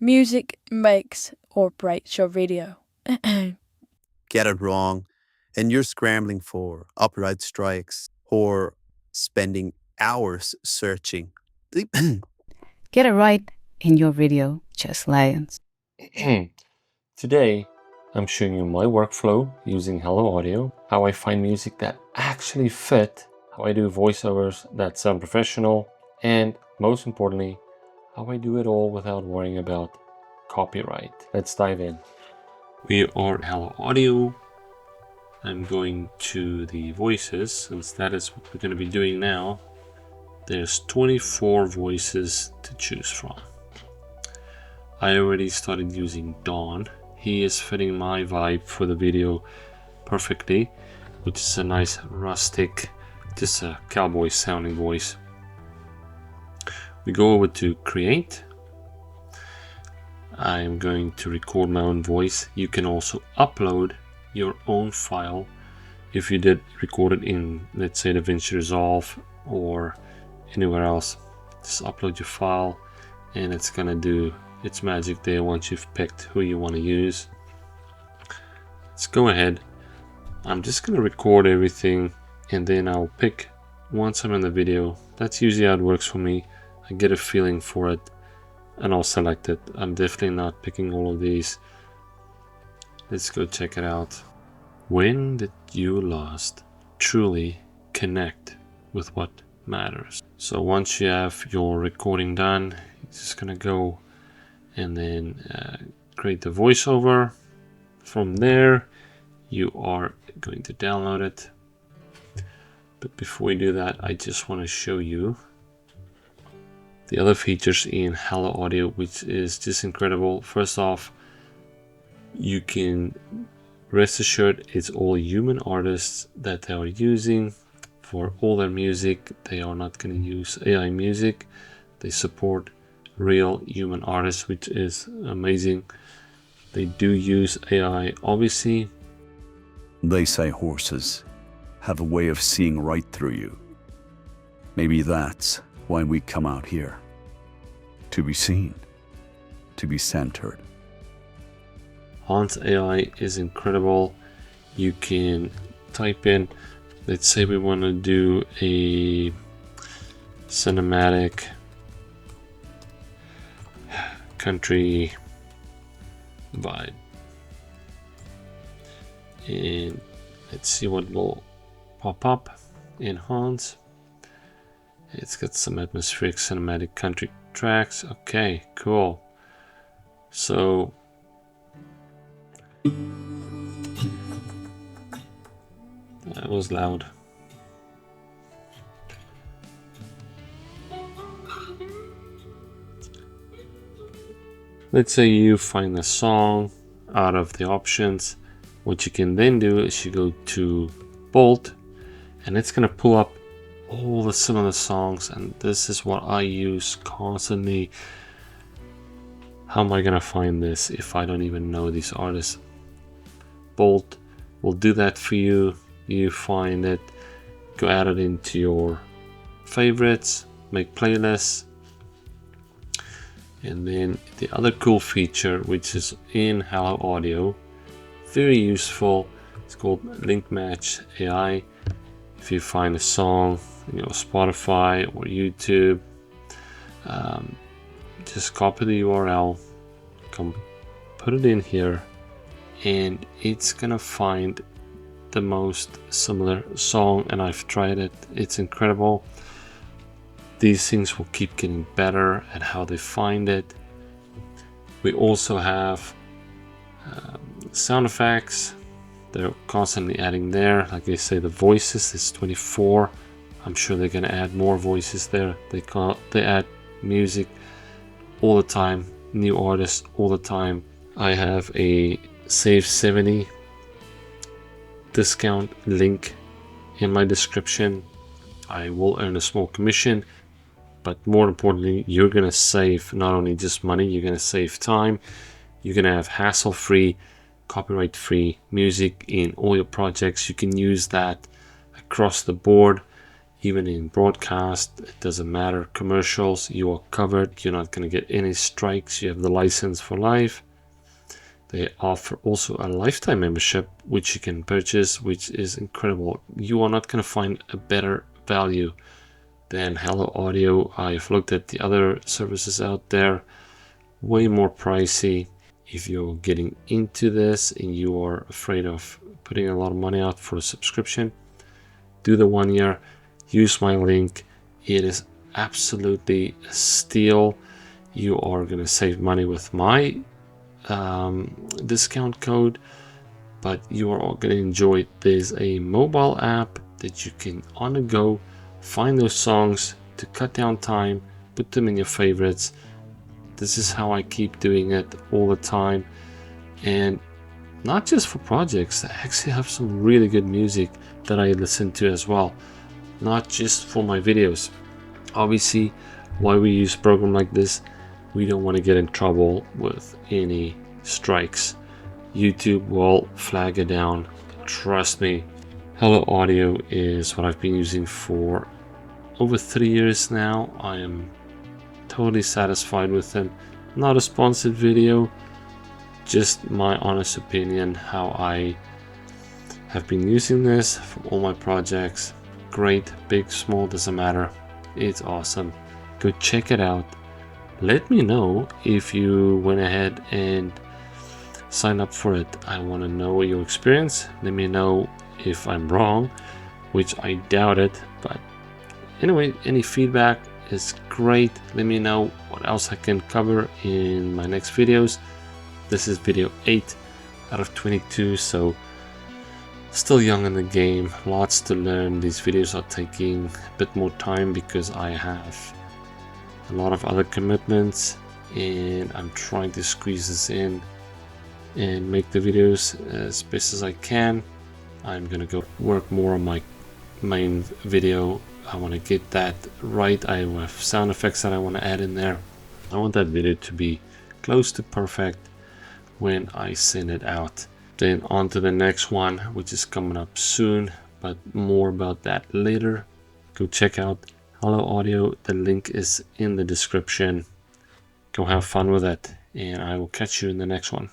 Music makes or breaks your video. Get it wrong, and you're scrambling for upright strikes or spending hours searching. Get it right in your video, just lions. Today, I'm showing you my workflow using Hello Audio, how I find music that actually fit, how I do voiceovers that sound professional, and most importantly, how I do it all without worrying about copyright. Let's dive in. We are Hello Audio. I'm going to the voices, since that is what we're going to be doing now. There's 24 voices to choose from. I already started using Dawn. He is fitting my vibe for the video perfectly, which is a nice rustic, just a cowboy sounding voice. We go over to create. I'm going to record my own voice. You can also upload your own file if you did record it in, let's say, DaVinci Resolve or anywhere else. Just upload your file and it's gonna do its magic there once you've picked who you want to use. Let's go ahead. I'm just gonna record everything and then I'll pick once I'm in the video. That's usually how it works for me. I get a feeling for it and I'll select it. I'm definitely not picking all of these. Let's go check it out. When did you last truly connect with what matters? So once you have your recording done, you're just gonna go and then create the voiceover. From there, you are going to download it. But before we do that, I just want to show you the other features in Hello Audio, which is just incredible. First off, you can rest assured it's all human artists that they are using for all their music. They are not going to use AI music. They support real human artists, which is amazing. They do use AI, obviously. They say horses have a way of seeing right through you. Maybe that's why we come out here. To be seen, to be centered. Hans AI is incredible. You can type in, let's say we want to do a cinematic country vibe, and let's see what will pop up in Hans. It's got some atmospheric cinematic country tracks. Okay, cool. So that was loud. Let's say you find a song out of the options. What you can then do is you go to Bolt and it's going to pull up all the similar songs, and this is what I use constantly. How am I going to find this if I don't even know these artists? Bolt will do that for you. You find it, go add it into your favorites, make playlists. And then the other cool feature, which is in Hello Audio, very useful, it's called linkmatch AI. If you find a song in your Spotify or YouTube, just copy the URL, come put it in here, and it's gonna find the most similar song. And I've tried it, it's incredible. These things will keep getting better at how they find it. We also have sound effects. They're constantly adding there. Like I say, the voices is 24. I'm sure they're gonna add more voices there. They add music all the time, new artists all the time. I have a Save 70 discount link in my description. I will earn a small commission, but more importantly, you're gonna save not only just money, you're gonna save time. You're gonna have hassle-free, copyright-free music in all your projects. You can use that across the board. Even in broadcast, it doesn't matter. Commercials, you are covered. You're not going to get any strikes. You have the license for life. They offer also a lifetime membership, which you can purchase, which is incredible. You are not going to find a better value than Hello Audio. I've looked at the other services out there, way more pricey. If you're getting into this and you are afraid of putting a lot of money out for a subscription, do the 1 year, use my link. It is absolutely a steal. You are going to save money with my discount code, but you are all going to enjoy it. There's a mobile app that you can on the go find those songs to cut down time, put them in your favorites. This is how I keep doing it all the time, and not just for projects. I actually have some really good music that I listen to as well, not just for my videos. Obviously, why we use a program like this, we don't want to get in trouble with any strikes. YouTube will flag it down, trust me. Hello Audio is what I've been using for over 3 years now. I am totally satisfied with them. Not a sponsored video, just my honest opinion, how I have been using this for all my projects. Great, big, small, doesn't matter. It's awesome. Go check it out. Let me know if you went ahead and signed up for it. I want to know your experience. Let me know if I'm wrong, which I doubt it, but anyway, any feedback is great. Let me know what else I can cover in my next videos. This is video 8 out of 22, so still young in the game, lots to learn. These videos are taking a bit more time because I have a lot of other commitments and I'm trying to squeeze this in and make the videos as best as I can. I'm gonna go work more on my main video. I want to get that right. I have sound effects that I want to add in there. I want that video to be close to perfect when I send it out. Then on to the next one, which is coming up soon, but more about that later. Go check out Hello Audio. The link is in the description. Go have fun with it, and I will catch you in the next one.